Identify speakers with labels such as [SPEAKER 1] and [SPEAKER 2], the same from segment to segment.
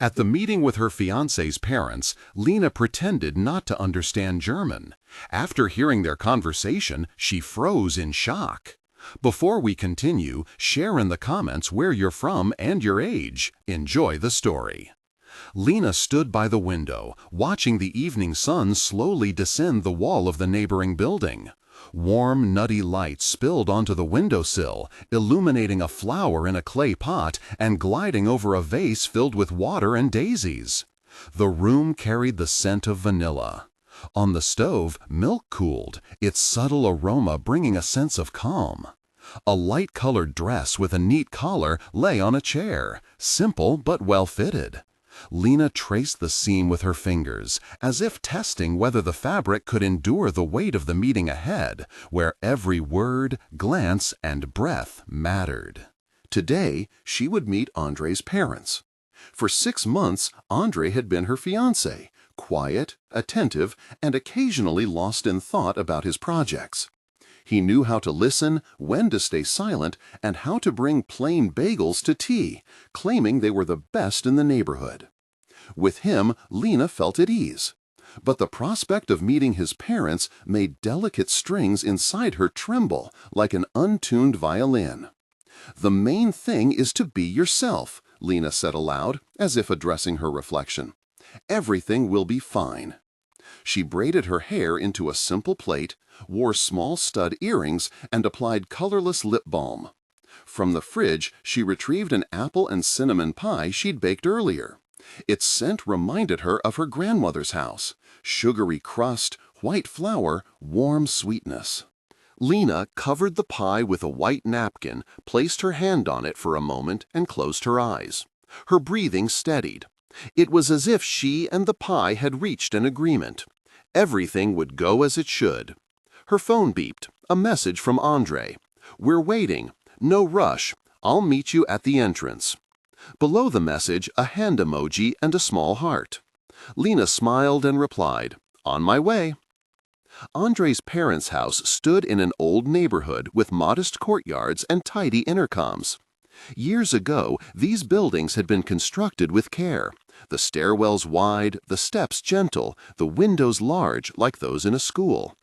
[SPEAKER 1] At the meeting with her fiancé's parents, Lena pretended not to understand German. After hearing their conversation, she froze in shock. Before we continue, share in the comments where you're from and your age. Enjoy the story. Lena stood by the window, watching the evening sun slowly descend the wall of the neighboring building. Warm, nutty light spilled onto the windowsill, illuminating a flower in a clay pot and gliding over a vase filled with water and daisies. The room carried the scent of vanilla. On the stove, milk cooled, its subtle aroma bringing a sense of calm. A light-colored dress with a neat collar lay on a chair, simple but well-fitted. Lena traced the seam with her fingers, as if testing whether the fabric could endure the weight of the meeting ahead, where every word, glance, and breath mattered. Today, she would meet Andre's parents. For 6 months, Andre had been her fiancé, quiet, attentive, and occasionally lost in thought about his projects. He knew how to listen, when to stay silent, and how to bring plain bagels to tea, claiming they were the best in the neighborhood. With him, Lena felt at ease. But the prospect of meeting his parents made delicate strings inside her tremble like an untuned violin. "The main thing is to be yourself," Lena said aloud, as if addressing her reflection. "Everything will be fine." She braided her hair into a simple plait, wore small stud earrings, and applied colorless lip balm. From the fridge, she retrieved an apple and cinnamon pie she'd baked earlier. Its scent reminded her of her grandmother's house: sugary crust, white flour, warm sweetness. Lena covered the pie with a white napkin, placed her hand on it for a moment, and closed her eyes. Her breathing steadied. It was as if she and the pie had reached an agreement. Everything would go as it should. Her phone beeped, a message from Andre. "We're waiting. No rush. I'll meet you at the entrance." Below the message, a hand emoji and a small heart. Lena smiled and replied, "On my way." Andre's parents' house stood in an old neighborhood with modest courtyards and tidy intercoms. Years ago, these buildings had been constructed with care. The stairwells wide, the steps gentle, the windows large like those in a school.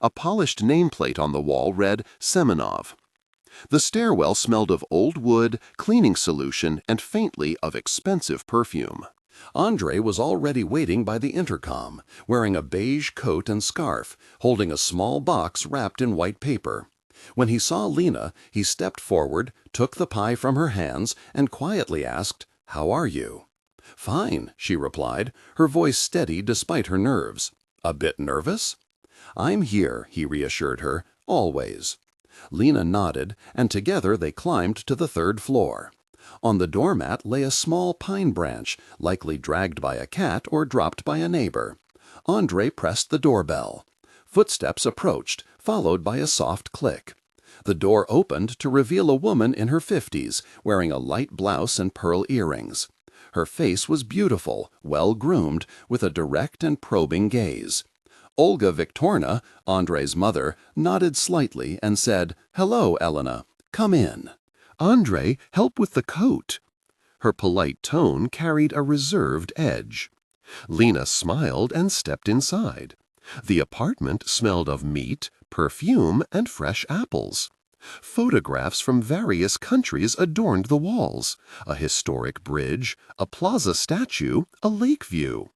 [SPEAKER 1] A polished nameplate on the wall read Semenov. The stairwell smelled of old wood, cleaning solution, and faintly of expensive perfume. Andre was already waiting by the intercom, wearing a beige coat and scarf, holding a small box wrapped in white paper. When he saw Lena, he stepped forward, took the pie from her hands, and quietly asked, "How are you?" "Fine," she replied, her voice steady despite her nerves. "A bit nervous?" "I'm here," he reassured her, "always." Lena nodded, and together they climbed to the 3rd floor. On the doormat lay a small pine branch, likely dragged by a cat or dropped by a neighbor. Andre pressed the doorbell. Footsteps approached, followed by a soft click. The door opened to reveal a woman in her 50s, wearing a light blouse and pearl earrings. Her face was beautiful, well-groomed, with a direct and probing gaze. Olga Viktorna, Andre's mother, nodded slightly and said, "Hello, Elena. Come in." "Andre, help with the coat." Her polite tone carried a reserved edge. Lena smiled and stepped inside. The apartment smelled of meat, perfume, and fresh apples. Photographs from various countries adorned the walls: a historic bridge, a plaza statue, a lake view.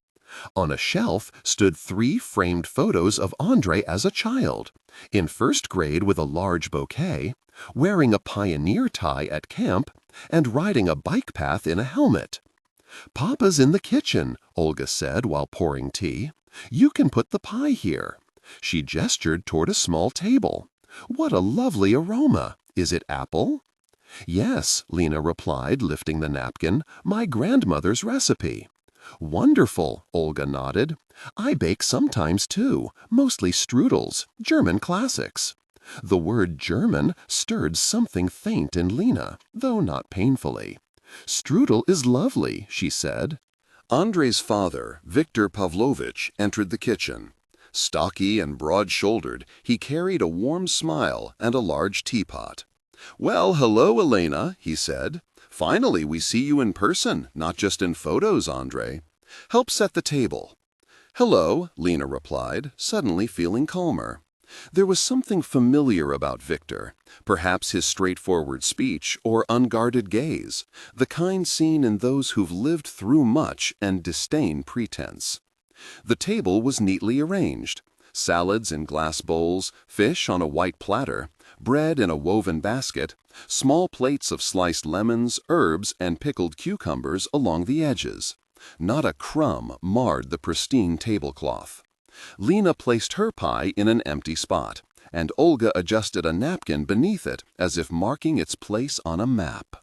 [SPEAKER 1] On a shelf stood 3 framed photos of Andre as a child, in 1st grade with a large bouquet, wearing a pioneer tie at camp, and riding a bike path in a helmet. "Papa's in the kitchen," Olga said while pouring tea. "You can put the pie here." She gestured toward a small table. "What a lovely aroma! Is it apple?" "Yes," Lena replied, lifting the napkin, "my grandmother's recipe." "Wonderful," Olga nodded. "I bake sometimes too, mostly strudels, German classics." The word German stirred something faint in Lena, though not painfully. "Strudel is lovely," she said. Andre's father, Viktor Pavlovitch, entered the kitchen. Stocky and broad-shouldered, he carried a warm smile and a large teapot. "Well, hello, Elena," he said. Finally, we see you in person, not just in photos, Andre. Help set the table. Hello, Lena replied, suddenly feeling calmer. There was something familiar about Victor, perhaps his straightforward speech or unguarded gaze, the kind seen in those who've lived through much and disdain pretense. The table was neatly arranged. Salads in glass bowls, fish on a white platter, bread in a woven basket, small plates of sliced lemons, herbs, and pickled cucumbers along the edges. Not a crumb marred the pristine tablecloth. Lena placed her pie in an empty spot, and Olga adjusted a napkin beneath it as if marking its place on a map.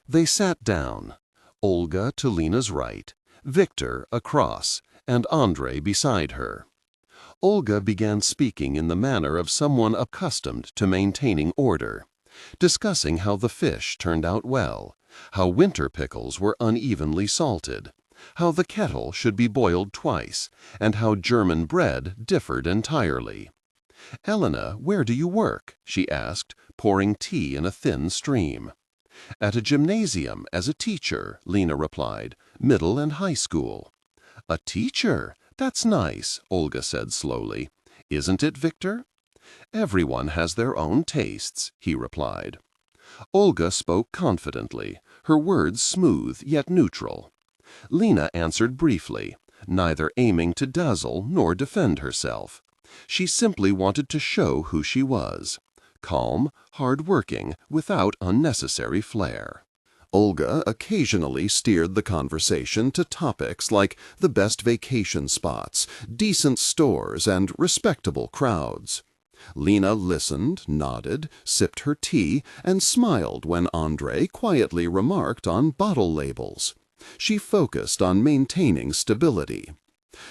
[SPEAKER 1] They sat down, Olga to Lena's right, Victor across, and Andre beside her. Olga began speaking in the manner of someone accustomed to maintaining order, discussing how the fish turned out well, how winter pickles were unevenly salted, how the kettle should be boiled twice, and how German bread differed entirely. "Elena, where do you work?" she asked, pouring tea in a thin stream. "At a gymnasium as a teacher," Lena replied, "middle and high school." "A teacher? That's nice," Olga said slowly. "Isn't it, Victor?" "Everyone has their own tastes," he replied. Olga spoke confidently, her words smooth yet neutral. Lena answered briefly, neither aiming to dazzle nor defend herself. She simply wanted to show who she was, calm, hard-working, without unnecessary flair. Olga occasionally steered the conversation to topics like the best vacation spots, decent stores, and respectable crowds. Lena listened, nodded, sipped her tea, and smiled when Andre quietly remarked on bottle labels. She focused on maintaining stability.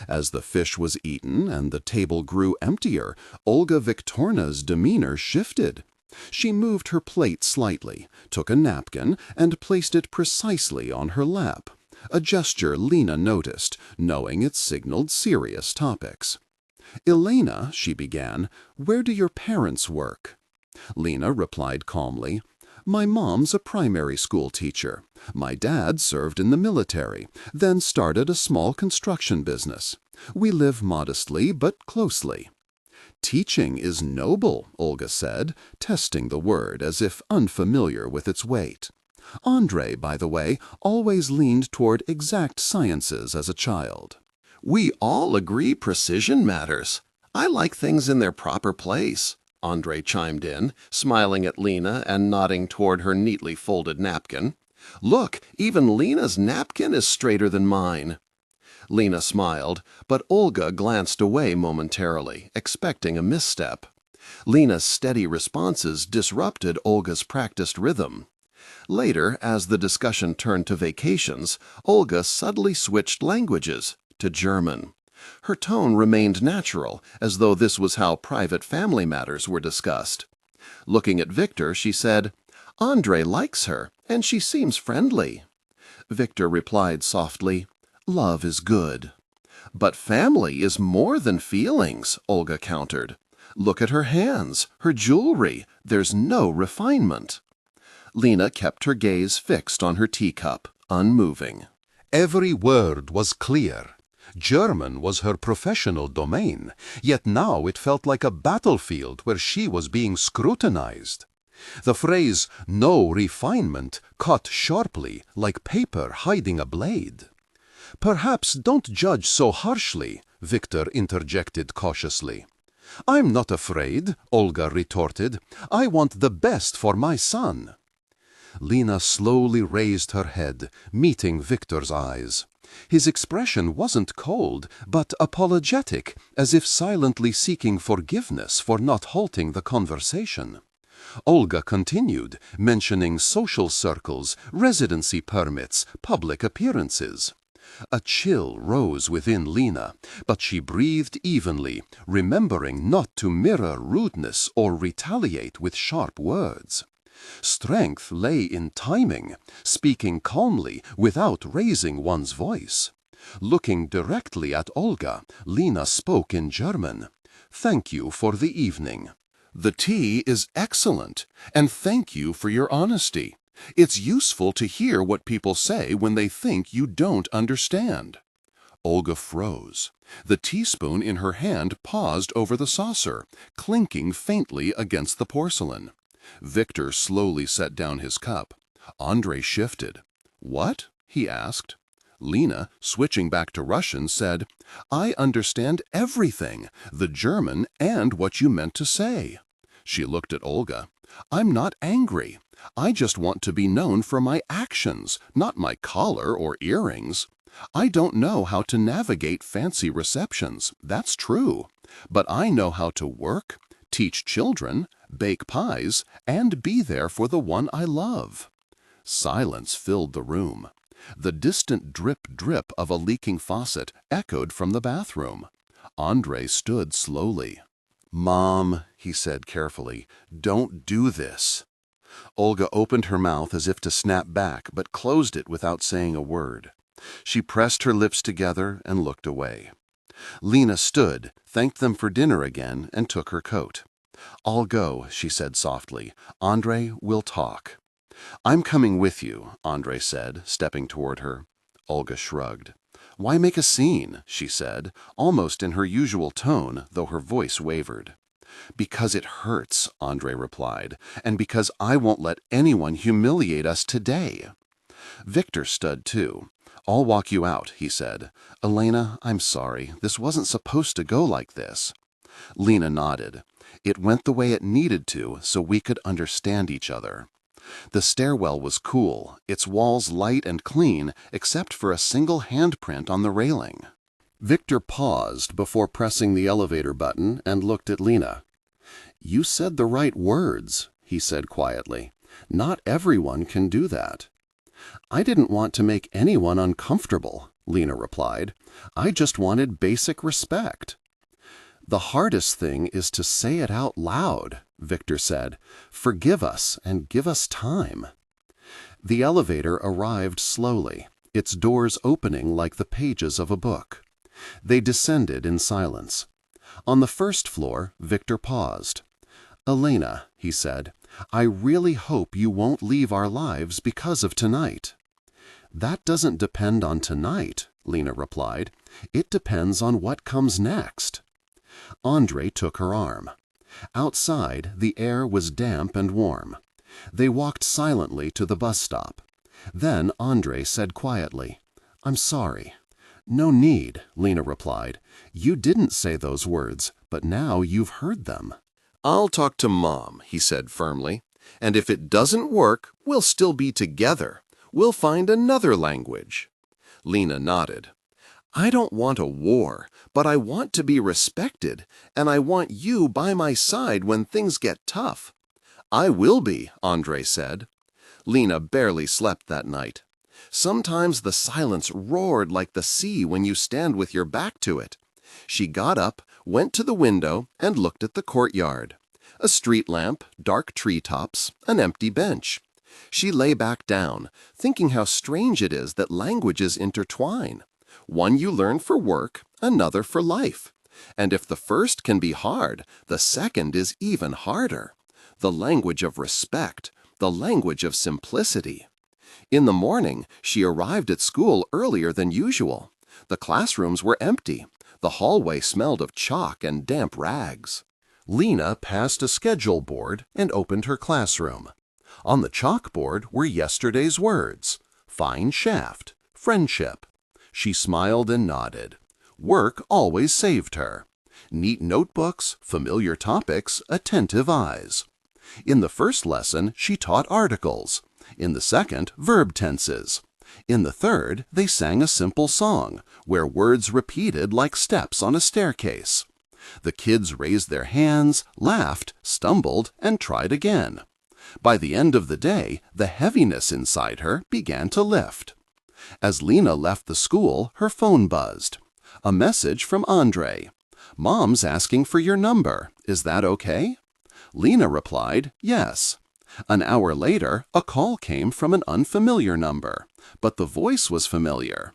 [SPEAKER 1] As the fish was eaten and the table grew emptier, Olga Viktorna's demeanor shifted. She moved her plate slightly, took a napkin, and placed it precisely on her lap, a gesture Lena noticed, knowing it signaled serious topics. "Elena," she began, "where do your parents work?" Lena replied calmly, "My mom's a primary school teacher. My dad served in the military, then started a small construction business. We live modestly but closely." "Teaching is noble," Olga said, testing the word as if unfamiliar with its weight. Andre, by the way, always leaned toward exact sciences as a child. "We all agree precision matters. I like things in their proper place," Andre chimed in, smiling at Lena and nodding toward her neatly folded napkin. "Look, even Lena's napkin is straighter than mine." Lena smiled, but Olga glanced away momentarily, expecting a misstep. Lena's steady responses disrupted Olga's practiced rhythm. Later, as the discussion turned to vacations, Olga subtly switched languages to German. Her tone remained natural, as though this was how private family matters were discussed. Looking at Victor, she said, "Andre likes her, and she seems friendly." Victor replied softly, "Love is good." "But family is more than feelings," Olga countered. "Look at her hands, her jewelry. There's no refinement." Lena kept her gaze fixed on her teacup, unmoving. Every word was clear. German was her professional domain, yet now it felt like a battlefield where she was being scrutinized. The phrase, "no refinement," cut sharply, like paper hiding a blade. "Perhaps don't judge so harshly," Victor interjected cautiously. "I'm not afraid," Olga retorted. "I want the best for my son." Lena slowly raised her head, meeting Victor's eyes. His expression wasn't cold, but apologetic, as if silently seeking forgiveness for not halting the conversation. Olga continued, mentioning social circles, residency permits, public appearances. A chill rose within Lena, but she breathed evenly, remembering not to mirror rudeness or retaliate with sharp words. Strength lay in timing, speaking calmly without raising one's voice. Looking directly at Olga, Lena spoke in German. "Thank you for the evening." "The tea is excellent, and thank you for your honesty," It's useful to hear what people say when they think you don't understand. Olga froze. The teaspoon in her hand paused over the saucer, clinking faintly against the porcelain. Victor slowly set down his cup. Andrei shifted. "What?" he asked. Lena, switching back to Russian, said, "I understand everything, the German and what you meant to say." She looked at Olga. "I'm not angry. I just want to be known for my actions, not my collar or earrings. I don't know how to navigate fancy receptions, that's true. But I know how to work, teach children, bake pies, and be there for the one I love." Silence filled the room. The distant drip-drip of a leaking faucet echoed from the bathroom. Andrei stood slowly. "Mom," he said carefully, "don't do this." Olga opened her mouth as if to snap back, but closed it without saying a word. She pressed her lips together and looked away. Lena stood, thanked them for dinner again, and took her coat. "I'll go," she said softly. "Andrei, we'll talk." "I'm coming with you," Andrei said, stepping toward her. Olga shrugged. "Why make a scene?" she said, almost in her usual tone, though her voice wavered. "Because it hurts," Andrei replied, "and because I won't let anyone humiliate us today." Victor stood too. "I'll walk you out," he said. "Elena, I'm sorry. This wasn't supposed to go like this." Lena nodded. "It went the way it needed to so we could understand each other." The stairwell was cool, its walls light and clean, except for a single handprint on the railing. Victor paused before pressing the elevator button and looked at Lena. "You said the right words," he said quietly. "Not everyone can do that." "I didn't want to make anyone uncomfortable," Lena replied. "I just wanted basic respect." "The hardest thing is to say it out loud," Victor said. "Forgive us and give us time." The elevator arrived slowly, its doors opening like the pages of a book. They descended in silence. On the first floor, Victor paused. "Elena," he said, "I really hope you won't leave our lives because of tonight." "That doesn't depend on tonight," Lena replied. "It depends on what comes next." Andrei took her arm. Outside, the air was damp and warm. They walked silently to the bus stop. Then Andrei said quietly, "I'm sorry." "No need," Lena replied. "You didn't say those words, but now you've heard them." "I'll talk to Mom," he said firmly. "And if it doesn't work, we'll still be together. We'll find another language." Lena nodded. "I don't want a war, but I want to be respected, and I want you by my side when things get tough." "I will be," Andrei said. Lena barely slept that night. Sometimes the silence roared like the sea when you stand with your back to it. She got up, went to the window, and looked at the courtyard. A street lamp, dark treetops, an empty bench. She lay back down, thinking how strange it is that languages intertwine. One you learn for work, another for life. And if the first can be hard, the second is even harder. The language of respect, the language of simplicity. In the morning, she arrived at school earlier than usual. The classrooms were empty. The hallway smelled of chalk and damp rags. Lena passed a schedule board and opened her classroom. On the chalkboard were yesterday's words: fine shaft, friendship. She smiled and nodded. Work always saved her. Neat notebooks, familiar topics, attentive eyes. In the first lesson, she taught articles. In the second, verb tenses. In the third, they sang a simple song, where words repeated like steps on a staircase. The kids raised their hands, laughed, stumbled, and tried again. By the end of the day, the heaviness inside her began to lift. As Lena left the school, her phone buzzed. A message from Andrei. "Mom's asking for your number. Is that okay?" Lena replied, "Yes." An hour later, a call came from an unfamiliar number, but the voice was familiar.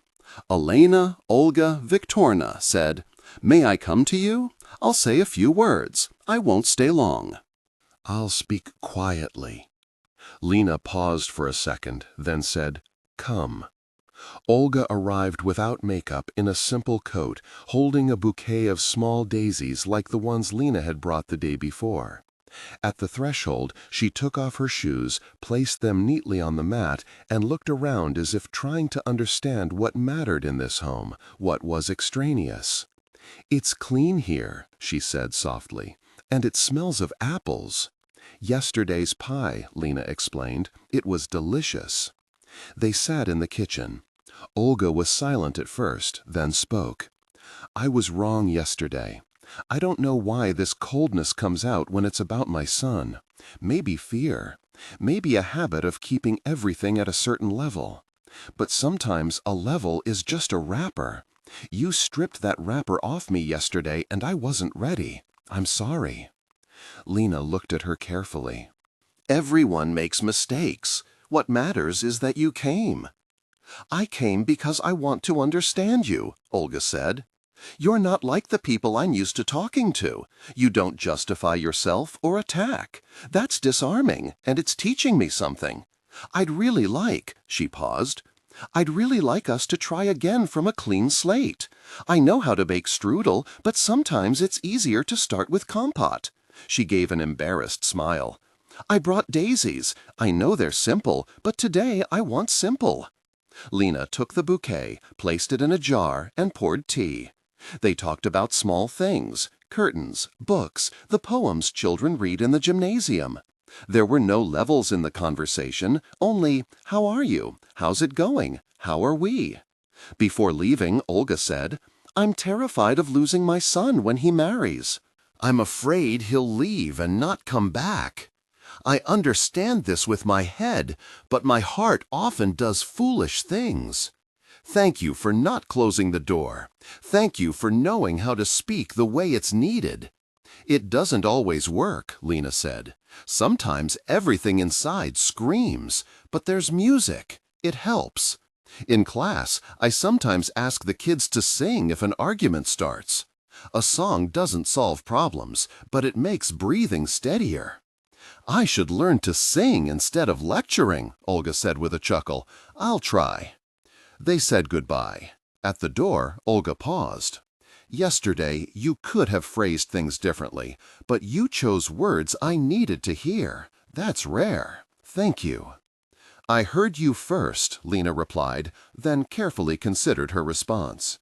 [SPEAKER 1] Elena Olga Victorna said, "May I come to you? I'll say a few words. I won't stay long." "I'll speak quietly."
[SPEAKER 2] Lena paused for a second, then said, "Come." Olga arrived without makeup in a simple coat, holding a bouquet of small daisies like the ones Lena had brought the day before. At the threshold, she took off her shoes, placed them neatly on the mat, and looked around as if trying to understand what mattered in this home, what was extraneous. "It's clean here," she said softly, "and it smells of apples." "Yesterday's pie," Lena explained. "It was delicious." They sat in the kitchen. Olga was silent at first, then spoke. "I was wrong yesterday. I don't know why this coldness comes out when it's about my son. Maybe fear. Maybe a habit of keeping everything at a certain level. But sometimes a level is just a wrapper. You stripped that wrapper off me yesterday and I wasn't ready. I'm sorry." Lena looked at her carefully. "Everyone makes mistakes. What matters is that you came." "I came because I want to understand you," Olga said. "You're not like the people I'm used to talking to. You don't justify yourself or attack. That's disarming, and it's teaching me something. I'd really like," she paused, "I'd really like us to try again from a clean slate. I know how to bake strudel, but sometimes it's easier to start with compote." She gave an embarrassed smile. "I brought daisies. I know they're simple, but today I want simple." Lena took the bouquet, placed it in a jar, and poured tea. They talked about small things, curtains, books, the poems children read in the gymnasium. There were no levels in the conversation, only, "How are you? How's it going? How are we?" Before leaving, Olga said, "I'm terrified of losing my son when he marries. I'm afraid he'll leave and not come back. I understand this with my head, but my heart often does foolish things. Thank you for not closing the door. Thank you for knowing how to speak the way it's needed." "It doesn't always work," Lena said. "Sometimes everything inside screams, but there's music. It helps. In class, I sometimes ask the kids to sing if an argument starts. A song doesn't solve problems, but it makes breathing steadier." "I should learn to sing instead of lecturing," Olga said with a chuckle. "I'll try." They said goodbye. At the door, Olga paused. "Yesterday, you could have phrased things differently, but you chose words I needed to hear. That's rare. Thank you." "I heard you first," Lena replied, then carefully considered her response.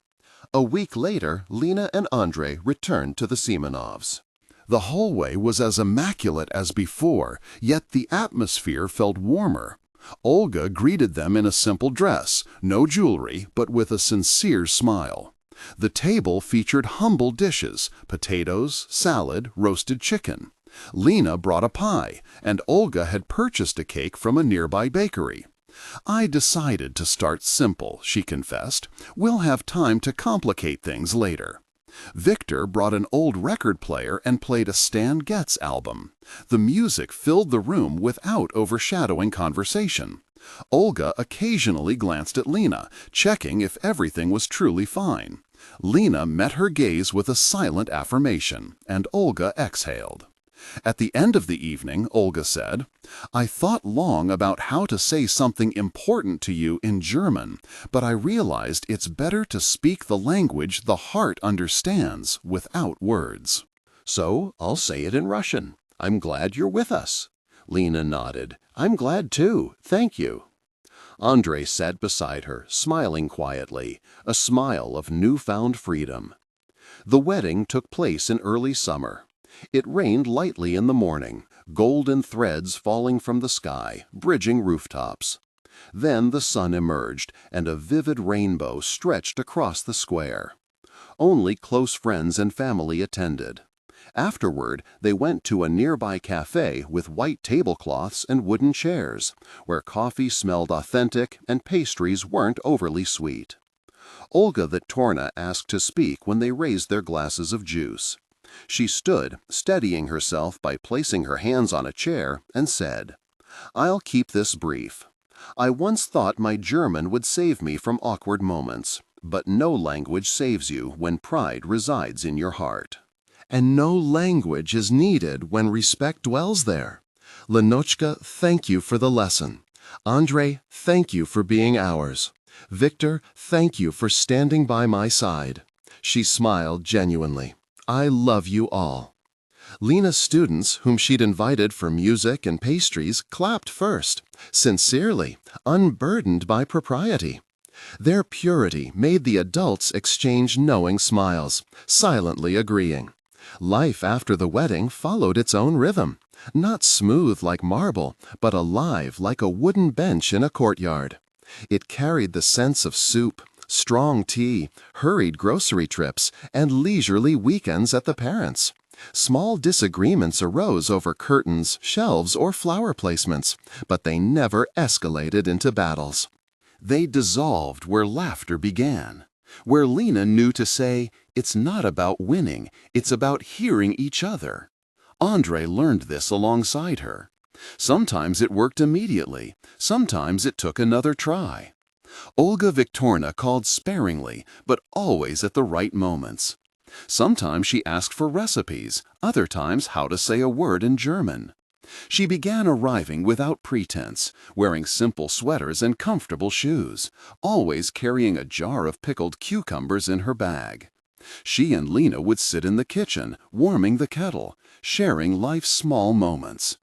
[SPEAKER 2] A week later, Lena and Andrei returned to the Simonovs. The hallway was as immaculate as before, yet the atmosphere felt warmer. Olga greeted them in a simple dress, no jewelry, but with a sincere smile. The table featured humble dishes, potatoes, salad, roasted chicken. Lena brought a pie, and Olga had purchased a cake from a nearby bakery. "I decided to start simple," she confessed. "We'll have time to complicate things later." Victor brought an old record player and played a Stan Getz album. The music filled the room without overshadowing conversation. Olga occasionally glanced at Lena, checking if everything was truly fine. Lena met her gaze with a silent affirmation, and Olga exhaled. At the end of the evening, Olga said, "I thought long about how to say something important to you in German, but I realized it's better to speak the language the heart understands without words. So I'll say it in Russian. I'm glad you're with us." Lena nodded. "I'm glad too. Thank you." Andrei sat beside her, smiling quietly, a smile of newfound freedom. The wedding took place in early summer. It rained lightly in the morning, golden threads falling from the sky, bridging rooftops. Then the sun emerged, and a vivid rainbow stretched across the square. Only close friends and family attended. Afterward, they went to a nearby cafe with white tablecloths and wooden chairs, where coffee smelled authentic and pastries weren't overly sweet. Olga Viktorna asked to speak when they raised their glasses of juice. She stood, steadying herself by placing her hands on a chair, and said, "I'll keep this brief. I once thought my German would save me from awkward moments, but no language saves you when pride resides in your heart. And no language is needed when respect dwells there. Lenochka, thank you for the lesson. Andre, thank you for being ours. Victor, thank you for standing by my side. She smiled genuinely. I love you all. Lena's students, whom she'd invited for music and pastries, clapped first, sincerely, unburdened by propriety. Their purity made the adults exchange knowing smiles, silently agreeing. Life after the wedding followed its own rhythm, not smooth like marble, but alive like a wooden bench in a courtyard. It carried the sense of soup, strong tea, hurried grocery trips, and leisurely weekends at the parents'. Small disagreements arose over curtains, shelves, or flower placements, but they never escalated into battles.
[SPEAKER 1] They dissolved where laughter began, where Lena knew to say, "It's not about winning, it's about hearing each other." Andre learned this alongside her. Sometimes it worked immediately, sometimes it took another try. Olga Viktorna called sparingly, but always at the right moments. Sometimes she asked for recipes, other times how to say a word in German. She began arriving without pretense, wearing simple sweaters and comfortable shoes, always carrying a jar of pickled cucumbers in her bag. She and Lena would sit in the kitchen, warming the kettle, sharing life's small moments.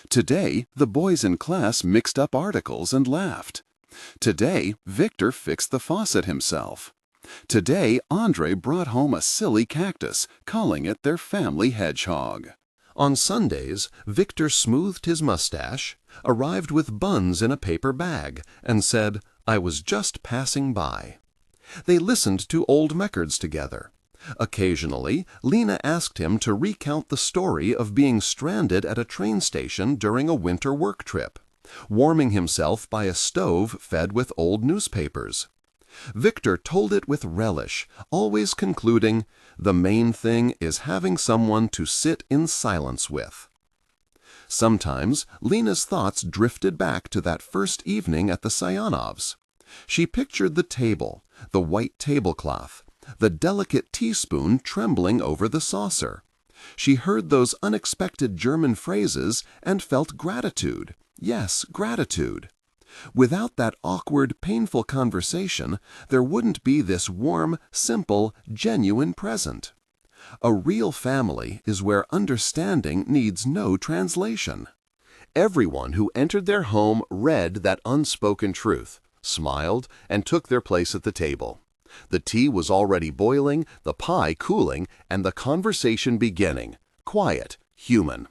[SPEAKER 1] Today, the boys in class mixed up articles and laughed. Today, Victor fixed the faucet himself. Today, Andre brought home a silly cactus, calling it their family hedgehog. On Sundays, Victor smoothed his mustache, arrived with buns in a paper bag, and said, "I was just passing by." They listened to old records together. Occasionally, Lena asked him to recount the story of being stranded at a train station during a winter work trip, warming himself by a stove fed with old newspapers. Victor told it with relish, always concluding, "The main thing is having someone to sit in silence with." Sometimes Lena's thoughts drifted back to that first evening at the Sayanovs'. She pictured the table, the white tablecloth, the delicate teaspoon trembling over the saucer. She heard those unexpected German phrases and felt gratitude. Yes, gratitude. Without that awkward, painful conversation, there wouldn't be this warm, simple, genuine present. A real family is where understanding needs no translation. Everyone who entered their home read that unspoken truth, smiled, and took their place at the table. The tea was already boiling, the pie cooling, and the conversation beginning, quiet, human.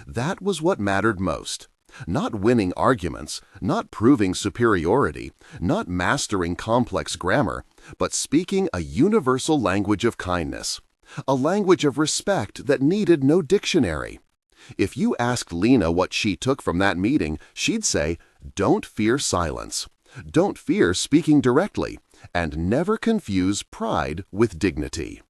[SPEAKER 1] That was what mattered most. Not winning arguments, not proving superiority, not mastering complex grammar, but speaking a universal language of kindness, a language of respect that needed no dictionary. If you asked Lena what she took from that meeting, she'd say, "Don't fear silence. Don't fear speaking directly, and never confuse pride with dignity."